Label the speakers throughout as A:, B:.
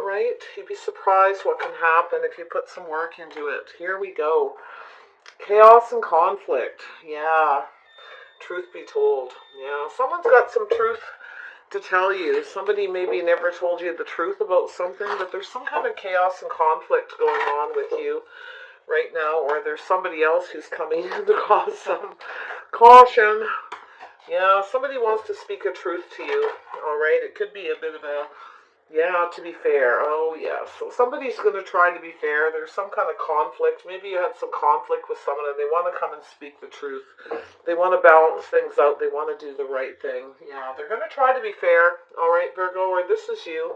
A: right? You'd be surprised what can happen if you put some work into it. Here we go. Chaos and conflict. Yeah. Truth be told. Yeah. Someone's got some truth to tell you. Somebody maybe never told you the truth about something, but there's some kind of chaos and conflict going on with you right now, or there's somebody else who's coming in to cause some caution. Yeah, somebody wants to speak a truth to you, all right? It could be a bit of a, yeah, to be fair. Oh, yes. So somebody's going to try to be fair. There's some kind of conflict. Maybe you had some conflict with someone and they want to come and speak the truth. They want to balance things out. They want to do the right thing. Yeah, they're going to try to be fair, all right, Virgo, or this is you.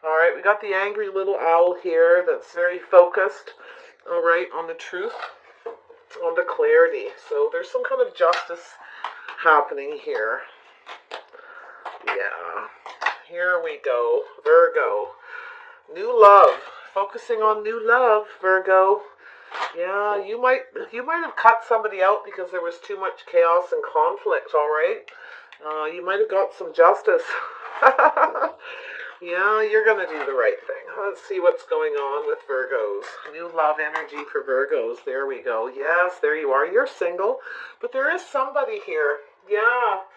A: All right, we got the angry little owl here that's very focused, all right, on the truth, on the clarity. So there's some kind of justice happening here. Yeah. Here we go. Virgo. New love. Focusing on new love, Virgo. Yeah, you might have cut somebody out because there was too much chaos and conflict, all right? You might have got some justice. Yeah, you're going to do the right thing. Let's see what's going on with Virgos. New love energy for Virgos. There we go. Yes, there you are. You're single, but there is somebody here. Yeah,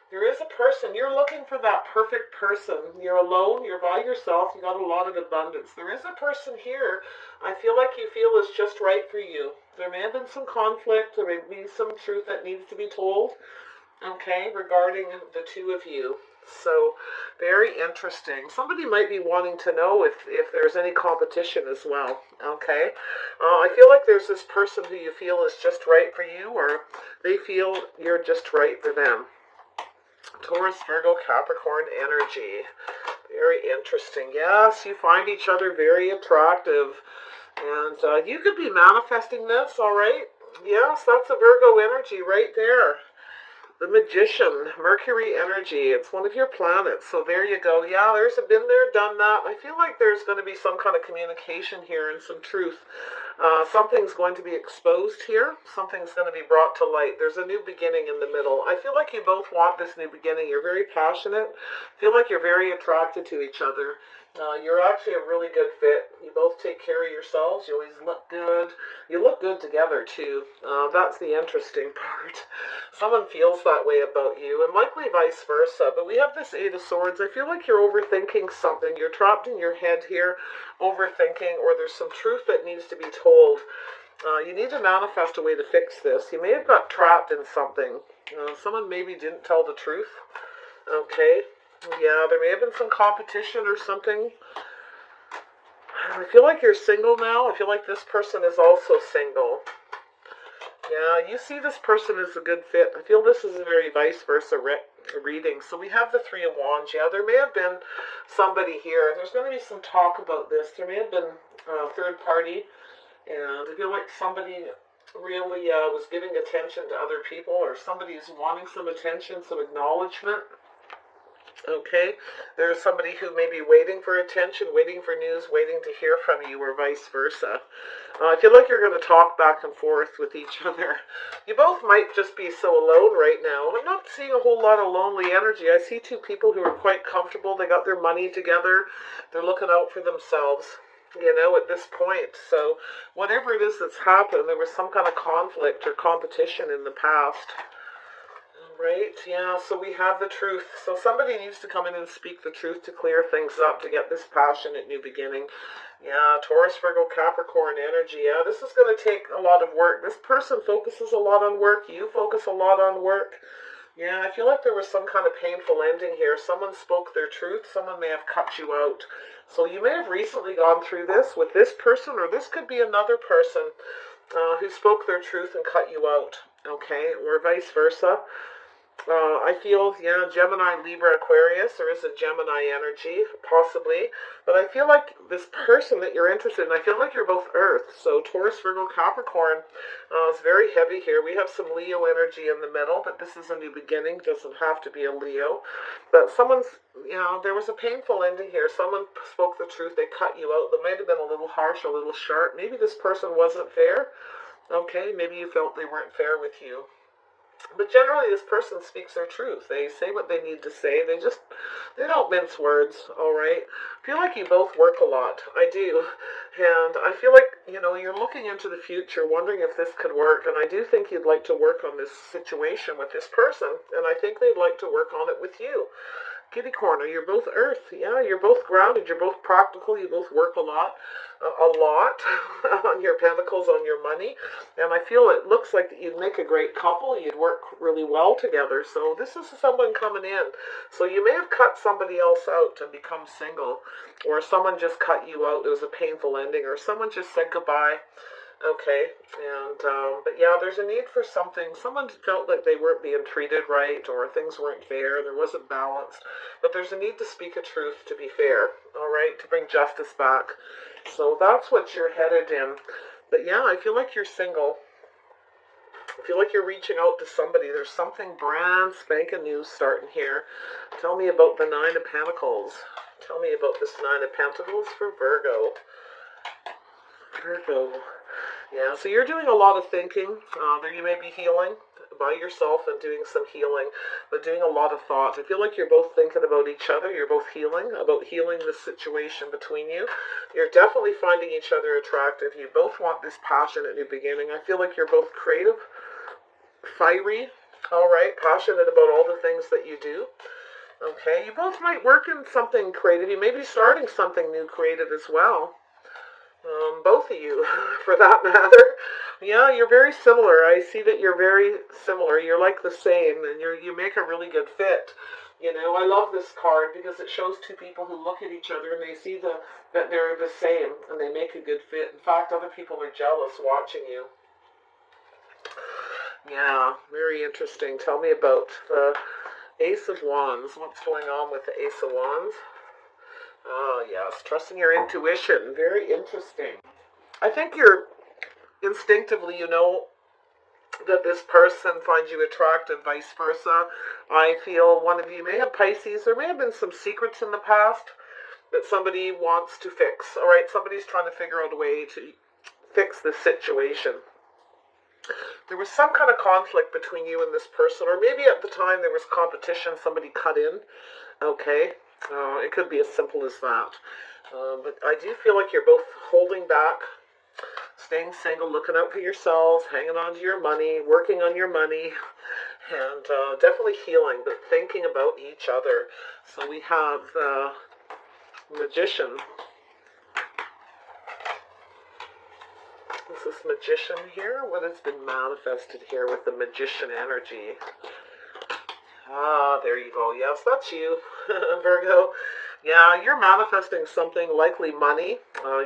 A: there is a person. You're looking for that perfect person. You're alone. You're by yourself. You got a lot of abundance. There is a person here I feel like you feel is just right for you. There may have been some conflict. There may be some truth that needs to be told, okay, regarding the two of you. So, very interesting. Somebody might be wanting to know if there's any competition as well, okay? I feel like there's this person who you feel is just right for you, or they feel you're just right for them. Taurus, Virgo, Capricorn energy. Very interesting. Yes, you find each other very attractive. And you could be manifesting this, all right? Yes, that's a Virgo energy right there. The Magician, Mercury energy. It's one of your planets. So there you go. Yeah, there's a been there, done that. I feel like there's going to be some kind of communication here and some truth. Something's going to be exposed here. Something's going to be brought to light. There's a new beginning in the middle. I feel like you both want this new beginning. You're very passionate. I feel like you're very attracted to each other. You're actually a really good fit. You both take care of yourselves. You always look good. You look good together, too. That's the interesting part. Someone feels that way about you, and likely vice versa. But we have this Eight of Swords. I feel like you're overthinking something. You're trapped in your head here, overthinking, or there's some truth that needs to be told. You need to manifest a way to fix this. You may have got trapped in something. Someone maybe didn't tell the truth. Okay. Yeah, there may have been some competition or something. I feel like you're single now. I feel like this person is also single. Yeah, you see this person as a good fit. I feel this is a very vice versa reading. So we have the Three of Wands. Yeah, there may have been somebody here. There's going to be some talk about this. There may have been a third party. And I feel like somebody really was giving attention to other people, or somebody is wanting some attention, some acknowledgement. Okay, there's somebody who may be waiting for attention, waiting for news, waiting to hear from you, or vice versa. I feel like you're going to talk back and forth with each other. You both might just be so alone right now. I'm not seeing a whole lot of lonely energy. I see two people who are quite comfortable. They got their money together. They're looking out for themselves, you know, at this point. So whatever it is that's happened, there was some kind of conflict or competition in the past. Right, yeah, so we have the truth. So somebody needs to come in and speak the truth to clear things up, to get this passionate new beginning. Yeah, Taurus, Virgo, Capricorn energy. Yeah, this is going to take a lot of work. This person focuses a lot on work. You focus a lot on work. Yeah, I feel like there was some kind of painful ending here. Someone spoke their truth. Someone may have cut you out. So you may have recently gone through this with this person, or this could be another person who spoke their truth and cut you out. Okay, or vice versa. I feel, yeah, Gemini, Libra, Aquarius. There is a Gemini energy, possibly. But I feel like this person that you're interested in, I feel like you're both Earth. So Taurus, Virgo, Capricorn is very heavy here. We have some Leo energy in the middle, but this is a new beginning. Doesn't have to be a Leo. But someone's, you know, there was a painful ending here. Someone spoke the truth. They cut you out. That might have been a little harsh, a little sharp. Maybe this person wasn't fair. Okay, maybe you felt they weren't fair with you. But generally, this person speaks their truth. They say what they need to say. They don't mince words, all right? I feel like you both work a lot. I do. And I feel like, you're looking into the future, wondering if this could work. And I do think you'd like to work on this situation with this person. And I think they'd like to work on it with you. Kitty corner, you're both earth. Yeah, you're both grounded. You're both practical. You both work a lot on your pentacles, on your money. And I feel it looks like that you'd make a great couple. You'd work really well together. So this is someone coming in. So you may have cut somebody else out to become single, or someone just cut you out. It was a painful ending, or someone just said goodbye. Okay, and but yeah, there's a need for something. Someone felt like they weren't being treated right, or things weren't fair, there wasn't balance. But there's a need to speak a truth, to be fair, all right, to bring justice back. So that's what you're headed in. But yeah, I feel like you're single. I feel like you're reaching out to somebody. There's something brand spanking new starting here. Tell me about the Nine of Pentacles. Tell me about this Nine of Pentacles for Virgo. Virgo. Yeah, so you're doing a lot of thinking. There you may be healing by yourself and doing some healing, but doing a lot of thought. I feel like you're both thinking about each other. You're both about healing the situation between you. You're definitely finding each other attractive. You both want this passionate new beginning. I feel like you're both creative, fiery, all right, passionate about all the things that you do. Okay, you both might work in something creative. You may be starting something new creative as well. Both of you, for that matter. Yeah, you're very similar. I see that you're very similar. You're like the same, and you make a really good fit. I love this card because it shows two people who look at each other and they see that they're the same and they make a good fit. In fact, other people are jealous watching you. Yeah, very interesting. Tell me about the Ace of Wands. What's going on with the Ace of Wands? Oh, yes. Trusting your intuition. Very interesting. I think you're instinctively, that this person finds you attractive, vice versa. I feel one of you may have Pisces. There may have been some secrets in the past that somebody wants to fix. All right, somebody's trying to figure out a way to fix this situation. There was some kind of conflict between you and this person, or maybe at the time there was competition, somebody cut in. Okay. It could be as simple as that. But I do feel like you're both holding back, staying single, looking out for yourselves, hanging on to your money, working on your money, and definitely healing, but thinking about each other. So we have the Magician. This is Magician here. What has been manifested here with the Magician energy? Ah, there you go. Yes, that's you, Virgo. Yeah, you're manifesting something, likely money.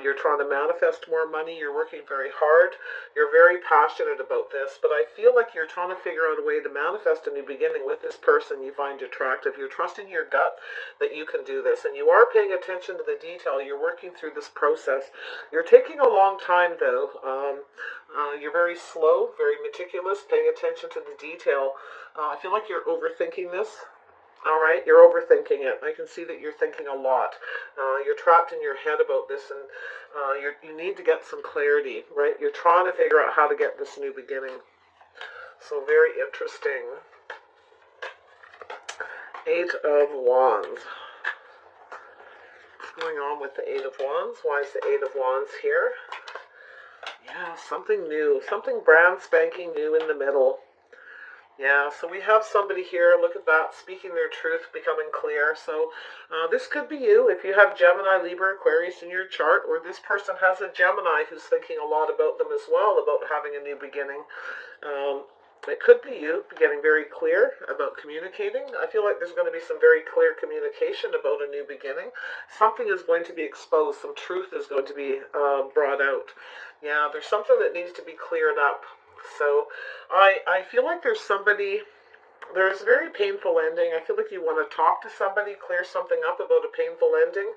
A: You're trying to manifest more money. You're working very hard. You're very passionate about this, but I feel like you're trying to figure out a way to manifest a new beginning with this person you find attractive. You're trusting your gut that you can do this, and you are paying attention to the detail. You're working through this process. You're taking a long time, though. You're very slow, very meticulous, paying attention to the detail. I feel like you're overthinking this. All right, you're overthinking it. I can see that you're thinking a lot. You're trapped in your head about this, and you need to get some clarity, right? You're trying to figure out how to get this new beginning. So very interesting. Eight of Wands. What's going on with the Eight of Wands? Why is the Eight of Wands here? Yeah, something new. Something brand spanking new in the middle. Yeah, so we have somebody here, look at that, speaking their truth, becoming clear. So this could be you if you have Gemini, Libra, Aquarius in your chart, or this person has a Gemini who's thinking a lot about them as well, about having a new beginning. It could be you getting very clear about communicating. I feel like there's going to be some very clear communication about a new beginning. Something is going to be exposed. Some truth is going to be brought out. Yeah, there's something that needs to be cleared up. So I feel like there's a very painful ending. I feel like you want to talk to somebody, clear something up about a painful ending.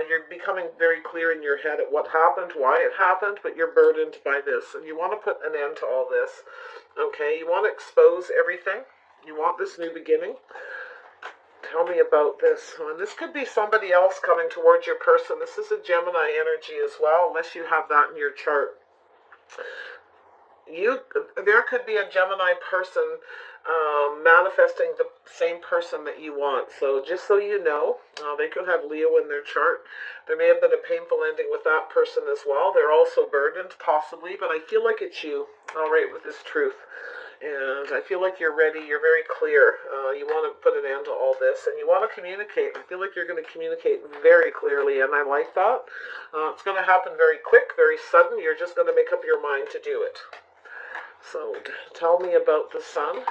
A: You're becoming very clear in your head at what happened, why it happened, but you're burdened by this, and you want to put an end to all this. Okay, you want to expose everything. You want this new beginning. Tell me about this. And this could be somebody else coming towards your person. This is a Gemini energy as well, unless you have that in your chart. there could be a Gemini person manifesting the same person that you want. So just so you know, they could have Leo in their chart. There may have been a painful ending with that person as well. They're also burdened, possibly, but I feel like it's you, all right, with this truth. And I feel like you're ready. You're very clear. You want to put an end to all this, and you want to communicate. I feel like you're going to communicate very clearly, and I like that. It's going to happen very quick, very sudden. You're just going to make up your mind to do it. So tell me about the sun.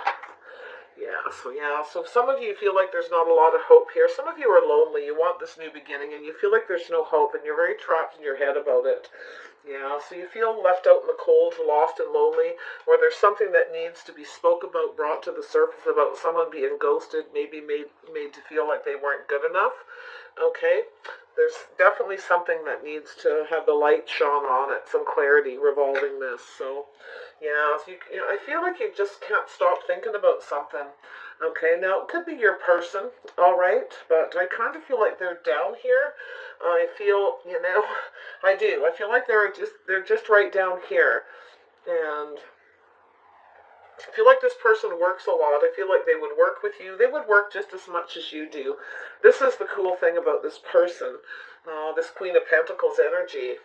A: So some of you feel like there's not a lot of hope here. Some of you are lonely. You want this new beginning, and you feel like there's no hope, and you're very trapped in your head about it. Yeah, so you feel left out in the cold, lost and lonely, or there's something that needs to be spoke about, brought to the surface about someone being ghosted, maybe made to feel like they weren't good enough. Okay, there's definitely something that needs to have the light shone on it, some clarity revolving this. So, yeah, so I feel like you just can't stop thinking about something. Okay, now it could be your person, all right, but I kind of feel like they're down here. I feel, I do. I feel like they're just right down here, and I feel like this person works a lot. I feel like they would work with you. They would work just as much as you do. This is the cool thing about this person, this Queen of Pentacles energy.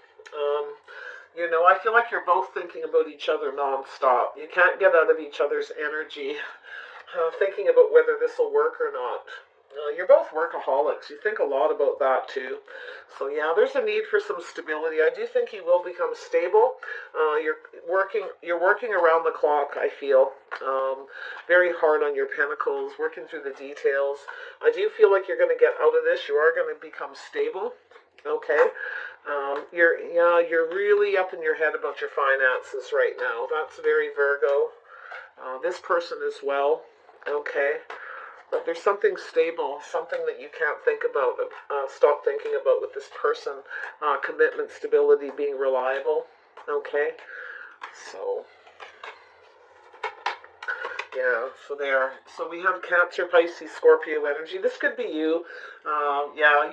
A: I feel like you're both thinking about each other nonstop. You can't get out of each other's energy, thinking about whether this will work or not. You're both workaholics. You think a lot about that too. So yeah, there's a need for some stability. I do think you will become stable. You're working around the clock, I feel. Very hard on your pentacles, working through the details. I do feel like you're going to get out of this. You are going to become stable. Okay. You're really up in your head about your finances right now. That's very Virgo. This person as well. Okay. But there's something stable, something that you can't think about, stop thinking about with this person. Commitment, stability, being reliable. Okay? So, yeah, so we have Cancer, Pisces, Scorpio energy. This could be you.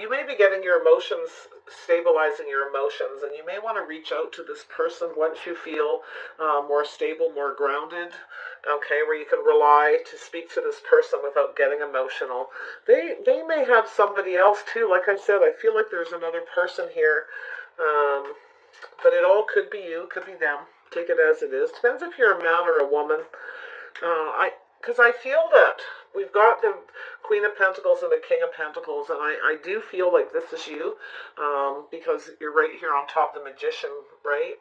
A: You may be getting your emotions, stabilizing your emotions, and you may want to reach out to this person once you feel more stable, more grounded, okay, where you can rely to speak to this person without getting emotional. They may have somebody else too. Like I said, I feel like there's another person here, but it all could be you, could be them. Take it as it is. Depends if you're a man or a woman. Because I feel that we've got the Queen of Pentacles and the King of Pentacles, and I do feel like this is you, because you're right here on top of the Magician, right?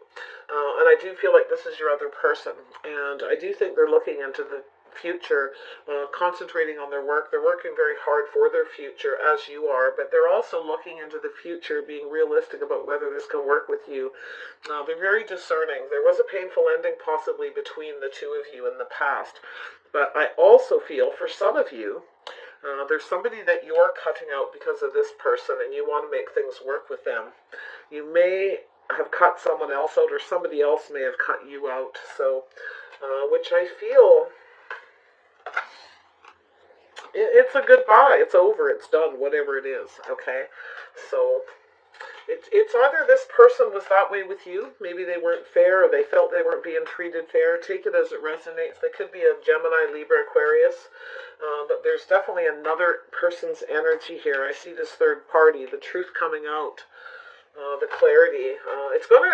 A: And I do feel like this is your other person, and I do think they're looking into the future, concentrating on their work. They're working very hard for their future, as you are, but they're also looking into the future, being realistic about whether this can work with you. They're very discerning. There was a painful ending possibly between the two of you in the past, but I also feel for some of you, there's somebody that you're cutting out because of this person, and you want to make things work with them. You may have cut someone else out, or somebody else may have cut you out. So, which I feel, it's a goodbye. It's over. It's done. Whatever it is. Okay. So it's either this person was that way with you. Maybe they weren't fair, or they felt they weren't being treated fair. Take it as it resonates. They could be a Gemini, Libra, Aquarius. But there's definitely another person's energy here. I see this third party. The truth coming out. The clarity.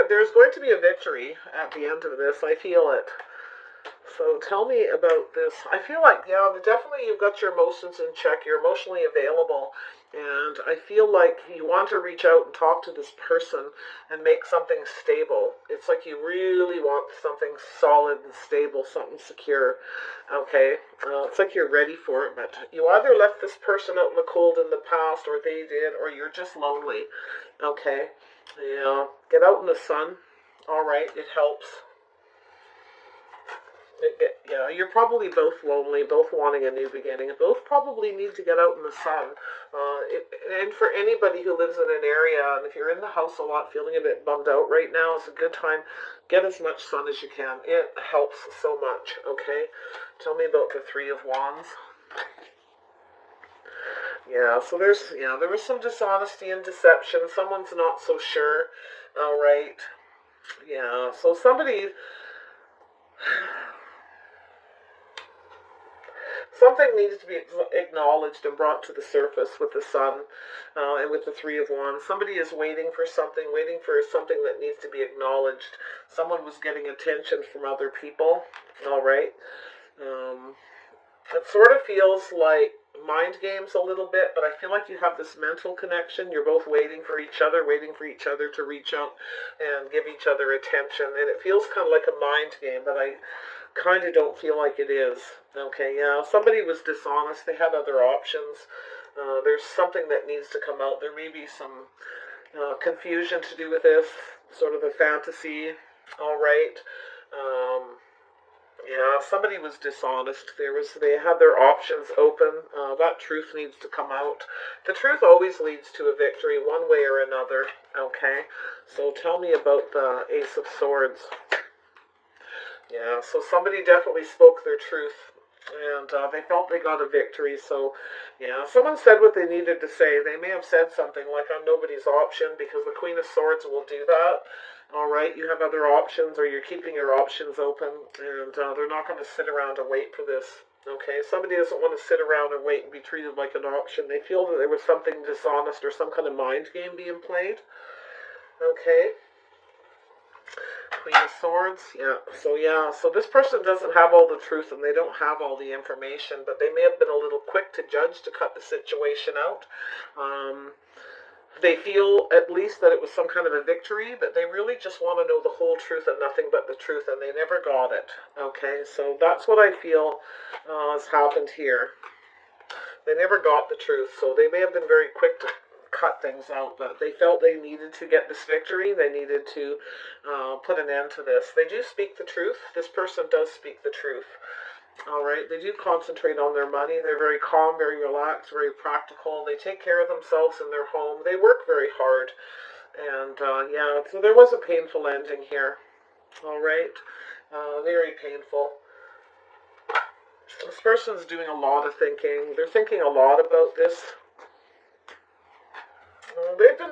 A: There's going to be a victory at the end of this. I feel it. So tell me about this. I feel like, definitely you've got your emotions in check. You're emotionally available. And I feel like you want to reach out and talk to this person and make something stable. It's like you really want something solid and stable, something secure. Okay? It's like you're ready for it. But you either left this person out in the cold in the past, or they did, or you're just lonely. Okay? Yeah. Get out in the sun. All right. It helps. You're probably both lonely, both wanting a new beginning, and both probably need to get out in the sun. And for anybody who lives in an area, and if you're in the house a lot, feeling a bit bummed out right now, it's a good time. Get as much sun as you can. It helps so much, okay? Tell me about the Three of Wands. Yeah, so there was some dishonesty and deception. Someone's not so sure. All right. Yeah, so somebody Something needs to be acknowledged and brought to the surface with the Sun and with the Three of Wands. Somebody is waiting for something that needs to be acknowledged. Someone was getting attention from other people. All right. Um, it sort of feels like mind games a little bit, but I feel like you have this mental connection. You're both waiting for each other to reach out and give each other attention. And it feels kind of like a mind game, but I kind of don't feel like it is. Okay, yeah, somebody was dishonest. They had other options. There's something that needs to come out. There may be some confusion to do with this, sort of a fantasy. All right. Yeah, somebody was dishonest. They had their options open. That truth needs to come out. The truth always leads to a victory, one way or another. Okay, so tell me about the Ace of Swords. Yeah, so somebody definitely spoke their truth, and they felt they got a victory. So, yeah, someone said what they needed to say. They may have said something like, I'm nobody's option, because the Queen of Swords will do that. All right, you have other options, or you're keeping your options open, and they're not going to sit around and wait for this. Okay, somebody doesn't want to sit around and wait and be treated like an auction. They feel that there was something dishonest or some kind of mind game being played. Okay. Queen of Swords, so this person doesn't have all the truth and they don't have all the information, but they may have been a little quick to judge, to cut the situation out. They feel at least that it was some kind of a victory, but they really just want to know the whole truth and nothing but the truth, and they never got it. Okay, so that's what I feel has happened here. They never got the truth, so they may have been very quick to cut things out, but they felt they needed to get this victory. They needed to put an end to this. They do speak the truth. This person does speak the truth. All right, they do concentrate on their money. They're very calm, very relaxed, very practical. They take care of themselves in their home. They work very hard. And yeah, so there was a painful ending here. All right, very painful. This person's doing a lot of thinking. They're thinking a lot about this.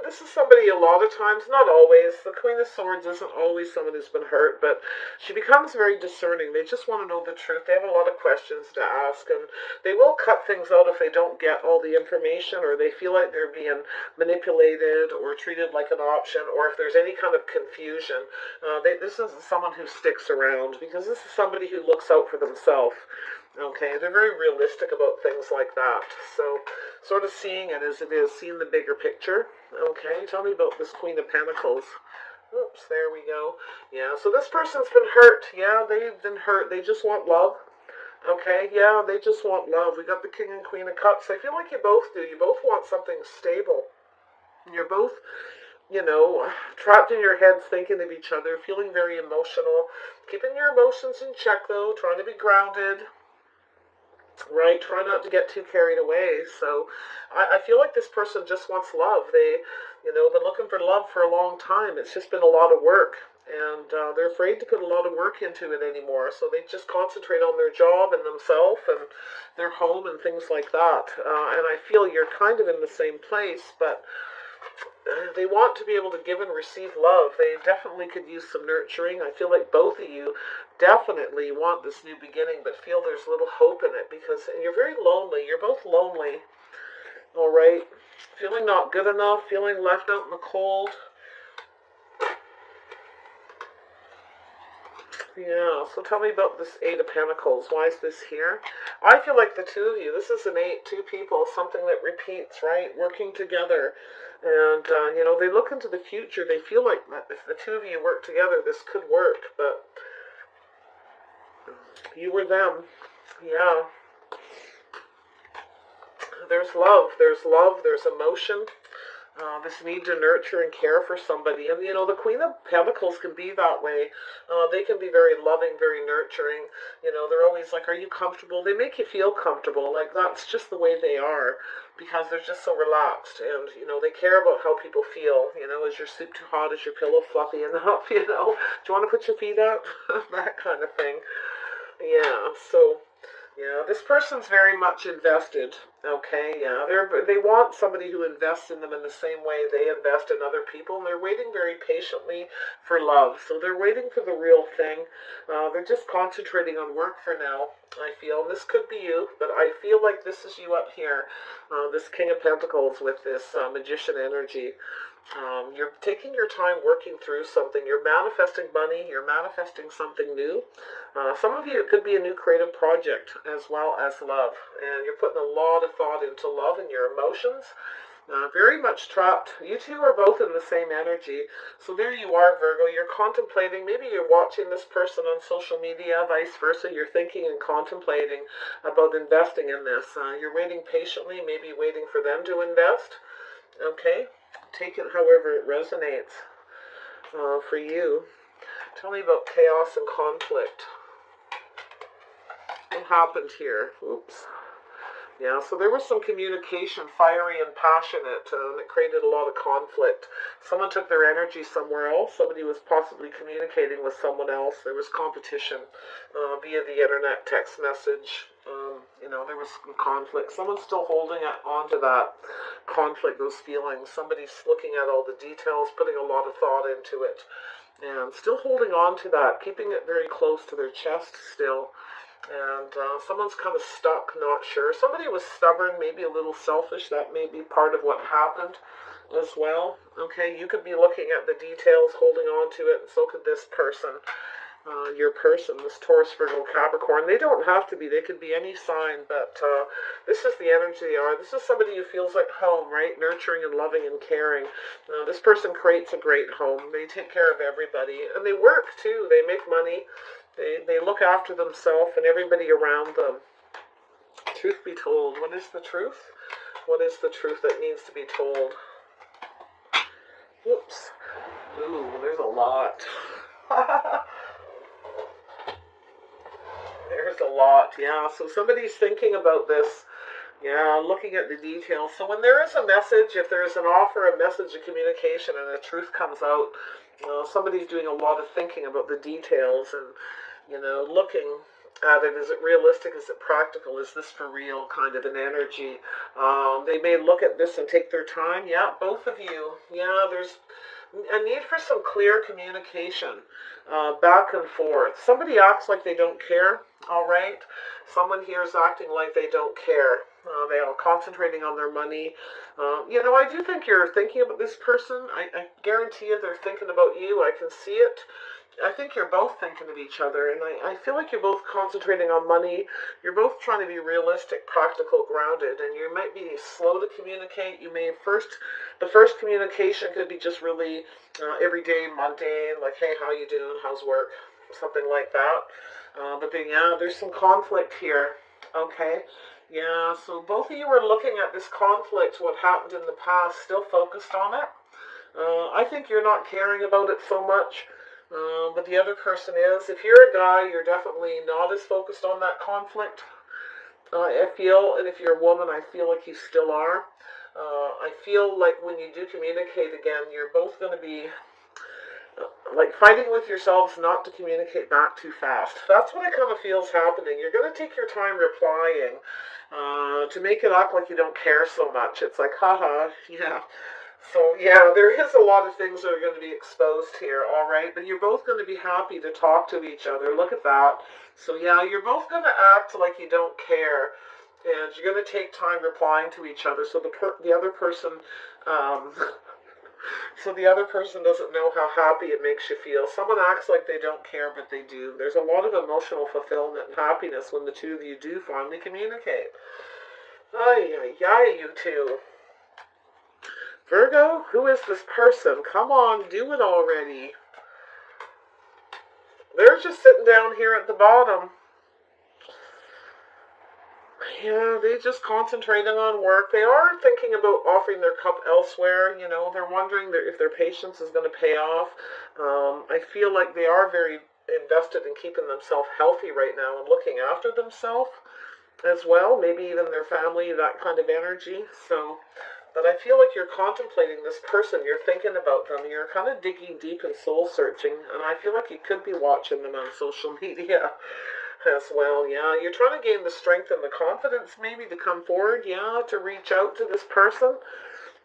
A: This is somebody a lot of times, not always. The Queen of Swords isn't always someone who's been hurt, but she becomes very discerning. They just want to know the truth. They have a lot of questions to ask, and they will cut things out if they don't get all the information, or they feel like they're being manipulated or treated like an option, or if there's any kind of confusion. This isn't someone who sticks around, because this is somebody who looks out for themselves. Okay, they're very realistic about things like that. So, sort of seeing it as it is, seeing the bigger picture. Okay, tell me about this Queen of Pentacles. Oops, there we go. Yeah, so this person's been hurt. Yeah, they've been hurt. They just want love. Okay, yeah, they just want love. We got the King and Queen of Cups. I feel like you both do. You both want something stable. You're both, trapped in your heads thinking of each other, feeling very emotional. Keeping your emotions in check, though, trying to be grounded. Right, try not to get too carried away. So I feel like this person just wants love. They've been looking for love for a long time. It's just been a lot of work, and they're afraid to put a lot of work into it anymore. So they just concentrate on their job and themselves and their home and things like that. And I feel you're kind of in the same place, but they want to be able to give and receive love. They definitely could use some nurturing. I feel like both of you definitely want this new beginning, but feel there's little hope in it, because you're very lonely. You're both lonely. All right, feeling not good enough, feeling left out in the cold. Yeah, so tell me about this Eight of Pentacles. Why is this here? I feel like the two of you, this is an eight, two people, something that repeats, right? Working together. And, they look into the future. They feel like if the two of you work together, this could work. But you were them. Yeah. There's love. There's emotion. This need to nurture and care for somebody. And, the Queen of Pentacles can be that way. They can be very loving, very nurturing. They're always like, are you comfortable? They make you feel comfortable. Like, that's just the way they are, because they're just so relaxed. And, they care about how people feel. Is your soup too hot? Is your pillow fluffy enough? Do you want to put your feet up? That kind of thing. Yeah, so Yeah, this person's very much invested. Okay, yeah, they want somebody who invests in them in the same way they invest in other people, and they're waiting very patiently for love. So they're waiting for the real thing. They're just concentrating on work for now. I feel and this could be you, but I feel like this is you up here, this King of Pentacles with this Magician energy. You're taking your time working through something. You're manifesting money. You're manifesting something new. Some of you, it could be a new creative project as well as love. And you're putting a lot of thought into love and your emotions. Very much trapped. You two are both in the same energy. So there you are, Virgo. You're contemplating. Maybe you're watching this person on social media, vice versa. You're thinking and contemplating about investing in this. You're waiting patiently, maybe waiting for them to invest. Okay? Take it however it resonates for you. Tell me about chaos and conflict. What happened here? Oops. Yeah, so there was some communication, fiery and passionate, and it created a lot of conflict. Someone took their energy somewhere else. Somebody was possibly communicating with someone else. There was competition via the internet, text message. There was some conflict. Someone's still holding on to that conflict, those feelings. Somebody's looking at all the details, putting a lot of thought into it, and still holding on to that, keeping it very close to their chest still. And someone's kind of stuck, not sure. Somebody was stubborn, maybe a little selfish. That may be part of what happened as well. Okay, you could be looking at the details, holding on to it, and so could this person. Your person, this Taurus, Virgo, Capricorn. They don't have to be. They could be any sign, but this is the energy they are. This is somebody who feels like home, right? Nurturing and loving and caring. This person creates a great home. They take care of everybody, and they work too. They make money. They look after themselves and everybody around them. Truth be told, what is the truth? What is the truth that needs to be told? Whoops. Ooh, there's a lot. There's a lot, yeah. So somebody's thinking about this, yeah, looking at the details. So when there is a message, if there is an offer, a message, a communication, and the truth comes out, somebody's doing a lot of thinking about the details and, looking at it. Is it realistic? Is it practical? Is this for real? Kind of an energy. They may look at this and take their time. Yeah, both of you. Yeah, there's a need for some clear communication, back and forth. Somebody acts like they don't care, all right? Someone here is acting like they don't care. They are concentrating on their money. I do think you're thinking about this person. I guarantee you they're thinking about you. I can see it. I think you're both thinking of each other, and I feel like you're both concentrating on money. You're both trying to be realistic, practical, grounded, and you might be slow to communicate. The first communication could be just really everyday, mundane, like, hey, how you doing? How's work? Something like that. But then, yeah, there's some conflict here, okay? Yeah, so both of you are looking at this conflict, what happened in the past, still focused on it. I think you're not caring about it so much. But the other person is. If you're a guy, you're definitely not as focused on that conflict, I feel. And if you're a woman, I feel like you still are. I feel like when you do communicate again, you're both going to be like fighting with yourselves not to communicate back too fast. That's what it kind of feels happening. You're going to take your time replying to make it act like you don't care so much. It's like, haha, yeah. So, yeah, there is a lot of things that are going to be exposed here, all right? But you're both going to be happy to talk to each other. Look at that. So, yeah, you're both going to act like you don't care, and you're going to take time replying to each other. So the other person, the other person doesn't know how happy it makes you feel. Someone acts like they don't care, but they do. There's a lot of emotional fulfillment and happiness when the two of you do finally communicate. Ay, ay, ay, you two. Virgo, who is this person? Come on, do it already. They're just sitting down here at the bottom. Yeah, they just concentrating on work. They are thinking about offering their cup elsewhere. They're wondering if their patience is going to pay off. I feel like they are very invested in keeping themselves healthy right now and looking after themselves as well. Maybe even their family, that kind of energy. But I feel like you're contemplating this person, you're thinking about them, you're kind of digging deep and soul searching, and I feel like you could be watching them on social media. as well. Yeah, you're trying to gain the strength and the confidence maybe to come forward. Yeah, to reach out to this person.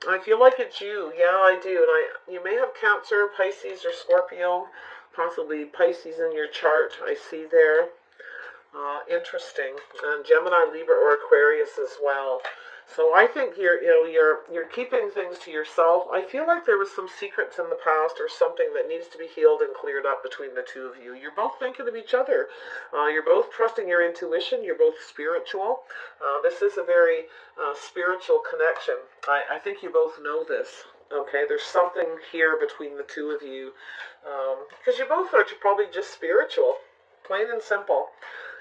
A: I feel like it's you. Yeah, I do. And you may have Cancer, Pisces, or Scorpio, possibly Pisces in your chart. I see there. Interesting. And Gemini, Libra, or Aquarius as well. So I think you're keeping things to yourself. I feel like there was some secrets in the past or something that needs to be healed and cleared up between the two of you. You're both thinking of each other. You're both trusting your intuition. You're both spiritual. This is a very spiritual connection. I think you both know this. Okay, there's something here between the two of you. Because you both are probably just spiritual. Plain and simple.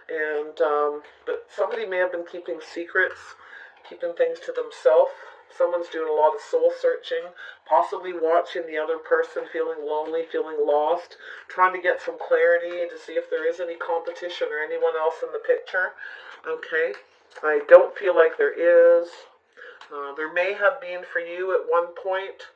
A: And but somebody may have been keeping secrets, keeping things to themselves. Someone's doing a lot of soul searching, possibly watching the other person, feeling lonely, feeling lost, trying to get some clarity to see if there is any competition or anyone else in the picture. Okay, I don't feel like there is. There may have been for you at one point.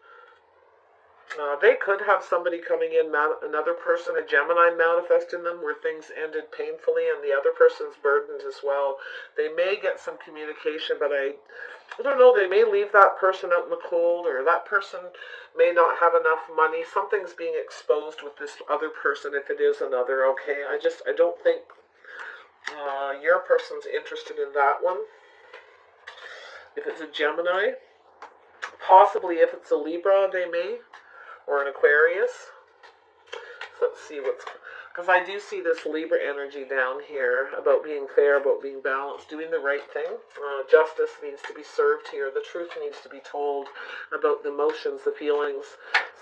A: They could have somebody coming in, another person, a Gemini, manifesting them where things ended painfully and the other person's burdened as well. They may get some communication, but I don't know, they may leave that person out in the cold, or that person may not have enough money. Something's being exposed with this other person if it is another, okay? I don't think your person's interested in that one. If it's a Gemini, possibly if it's a Libra, they may. Or an Aquarius. So let's see because I do see this Libra energy down here about being fair, about being balanced, doing the right thing. Justice needs to be served here. The truth needs to be told about the emotions, the feelings.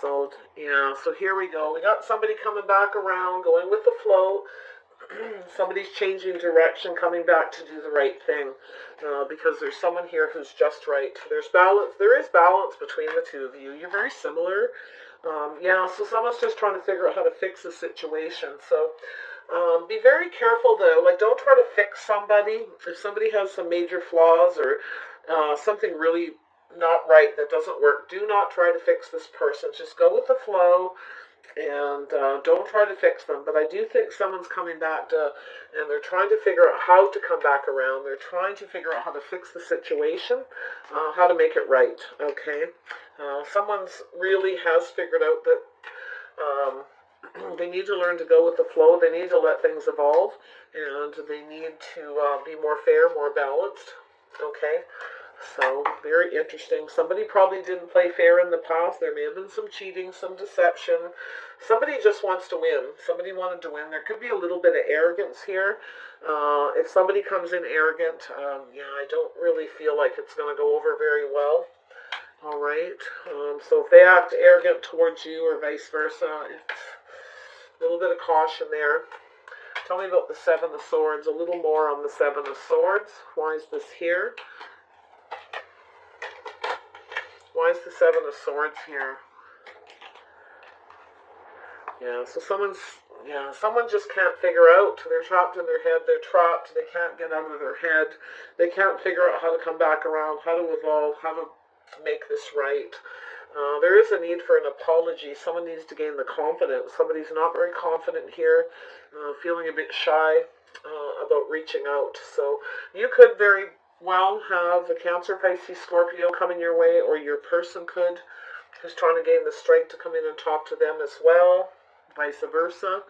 A: So, yeah, so here we go. We got somebody coming back around, going with the flow. Somebody's changing direction, coming back to do the right thing. Because there's someone here who's just right. There's balance. There is balance between the two of you. You're very similar. Yeah, so someone's just trying to figure out how to fix the situation. So be very careful, though. Like, don't try to fix somebody. If somebody has some major flaws or something really not right that doesn't work, do not try to fix this person. Just go with the flow. And don't try to fix them. But I do think someone's coming back and they're trying to figure out how to come back around. They're trying to figure out how to fix the situation, how to make it right, okay? Someone's really has figured out that they need to learn to go with the flow. They need to let things evolve, and they need to be more fair, more balanced, okay? So, very interesting. Somebody probably didn't play fair in the past. There may have been some cheating, some deception. Somebody just wants to win. Somebody wanted to win. There could be a little bit of arrogance here. If somebody comes in arrogant, yeah, I don't really feel like it's going to go over very well. All right. So if they act arrogant towards you or vice versa, it's a little bit of caution there. Tell me about the Seven of Swords. A little more on the Seven of Swords. Why is this here? Why is the Seven of Swords here? Yeah, so someone just can't figure out. They're trapped in their head. They're trapped. They can't get out of their head. They can't figure out how to come back around, how to evolve, how to make this right. There is a need for an apology. Someone needs to gain the confidence. Somebody's not very confident here, feeling a bit shy about reaching out. So you could very well have a Cancer, Pisces, Scorpio coming your way, or your person could, who's trying to gain the strength to come in and talk to them as well, vice versa.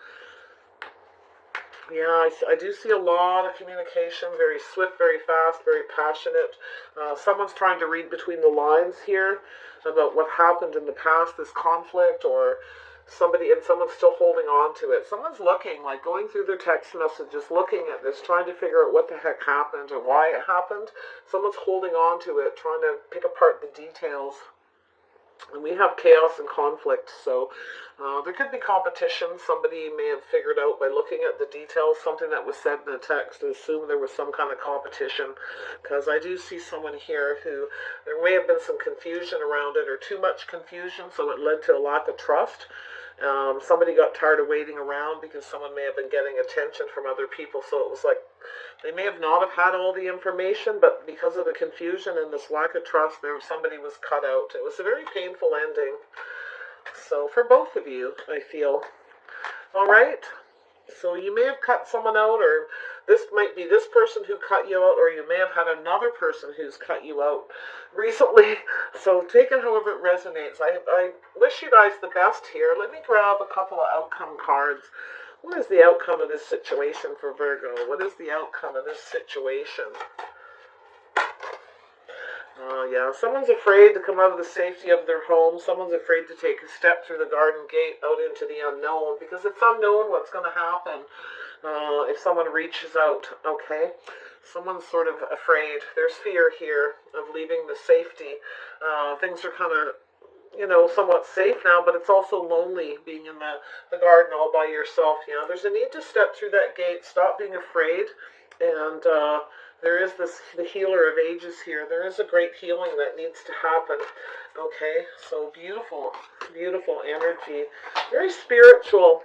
A: Yeah, I do see a lot of communication, very swift, very fast, very passionate. Someone's trying to read between the lines here about what happened in the past, this conflict, or someone's still holding on to it. Someone's looking, like going through their text messages, looking at this, trying to figure out what the heck happened or why it happened. Someone's holding on to it, trying to pick apart the details. And we have chaos and conflict, so there could be competition. Somebody may have figured out by looking at the details, something that was said in the text, to assume there was some kind of competition. Because I do see someone here who, there may have been some confusion around it, or too much confusion, so it led to a lack of trust. Somebody got tired of waiting around because someone may have been getting attention from other people, so it was like they may have not have had all the information, but because of the confusion and this lack of trust, somebody was cut out. It was a very painful ending. So for both of you, I feel. All right. So you may have cut someone out, or this might be this person who cut you out, or you may have had another person who's cut you out recently. So take it however it resonates. I wish you guys the best here. Let me grab a couple of outcome cards. What is the outcome of this situation for Virgo? What is the outcome of this situation? Yeah, someone's afraid to come out of the safety of their home. Someone's afraid to take a step through the garden gate out into the unknown, because it's unknown what's going to happen if someone reaches out, okay? Someone's sort of afraid. There's fear here of leaving the safety. Things are kind of, somewhat safe now, but it's also lonely being in the garden all by yourself. There's a need to step through that gate, stop being afraid, and there is the healer of ages here. There is a great healing that needs to happen. Okay, so beautiful, beautiful energy. Very spiritual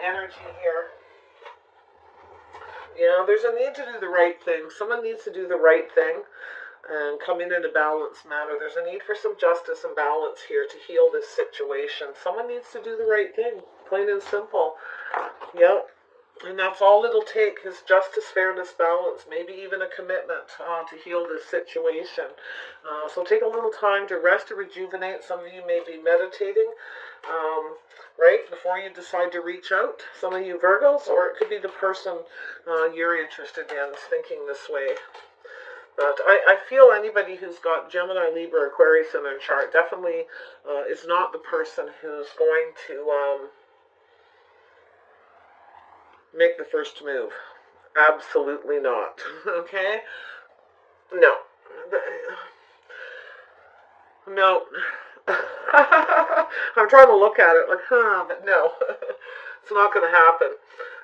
A: energy here. Yeah, there's a need to do the right thing. Someone needs to do the right thing and come in a balanced manner. There's a need for some justice and balance here to heal this situation. Someone needs to do the right thing, plain and simple. Yep. And that's all it'll take is justice, fairness, balance, maybe even a commitment to heal this situation. So take a little time to rest, to rejuvenate. Some of you may be meditating, right, before you decide to reach out. Some of you Virgos, or it could be the person you're interested in thinking this way. But I feel anybody who's got Gemini, Libra, Aquarius in their chart definitely is not the person who's going to make the first move. Absolutely not. Okay? No. No. I'm trying to look at it like, but no. It's not going to happen.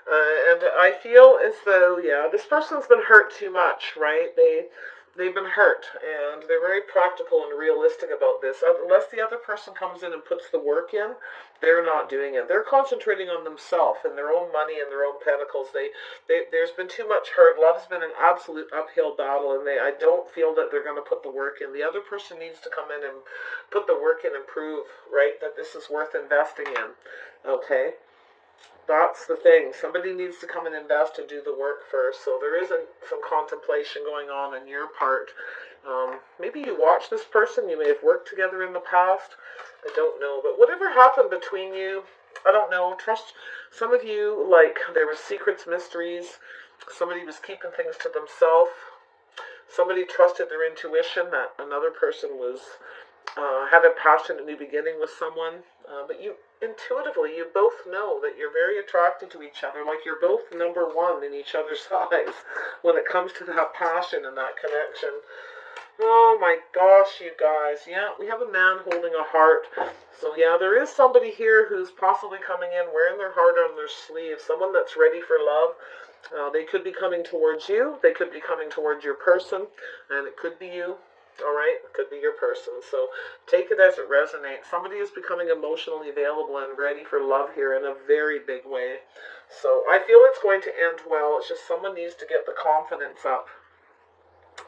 A: And I feel as though, yeah, this person's been hurt too much, right? They've been hurt, and they're very practical and realistic about this. Unless the other person comes in and puts the work in, they're not doing it. They're concentrating on themselves and their own money and their own pentacles. There's been too much hurt. Love's been an absolute uphill battle, and I don't feel that they're going to put the work in. The other person needs to come in and put the work in and prove, right, that this is worth investing in. Okay? That's the thing. Somebody needs to come and invest and do the work first. So there isn't some contemplation going on your part. Maybe you watch this person. You may have worked together in the past. I don't know. But whatever happened between you, I don't know. Trust some of you, like there were secrets, mysteries. Somebody was keeping things to themselves. Somebody trusted their intuition that another person was had a passionate new beginning with someone. But you intuitively, you both know that you're very attracted to each other, like you're both number one in each other's eyes when it comes to that passion and that connection. Oh my gosh, you guys. Yeah, we have a man holding a heart. So yeah, there is somebody here who's possibly coming in wearing their heart on their sleeve, someone that's ready for love. They could be coming towards you, they could be coming towards your person, and it could be you. All right, it could be your person. So take it as it resonates. Somebody is becoming emotionally available and ready for love here in a very big way. So I feel it's going to end well. It's just someone needs to get the confidence up.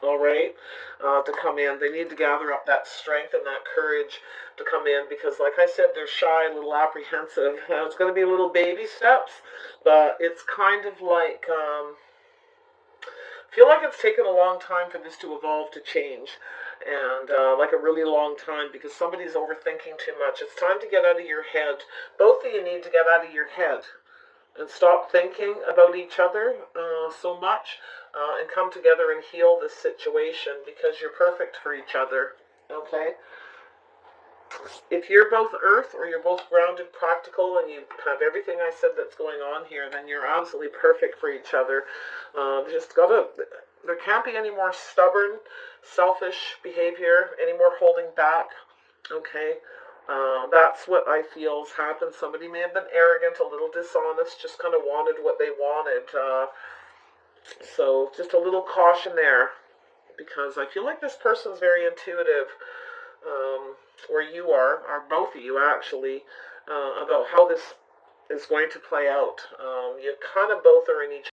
A: All right, to come in. They need to gather up that strength and that courage to come in because, like I said, they're shy, a little apprehensive. It's going to be little baby steps, but it's kind of like... I feel like it's taken a long time for this to evolve to change, and like a really long time because somebody's overthinking too much. It's time to get out of your head. Both of you need to get out of your head and stop thinking about each other so much and come together and heal this situation because you're perfect for each other, okay? If you're both earth or you're both grounded, practical, and you have everything I said that's going on here, then you're absolutely perfect for each other. There can't be any more stubborn, selfish behavior, any more holding back, okay? That's what I feel has happened. Somebody may have been arrogant, a little dishonest, just kind of wanted what they wanted. So just a little caution there because I feel like this person's very intuitive. Or you are both of you actually, about how this is going to play out. You kind of both are in each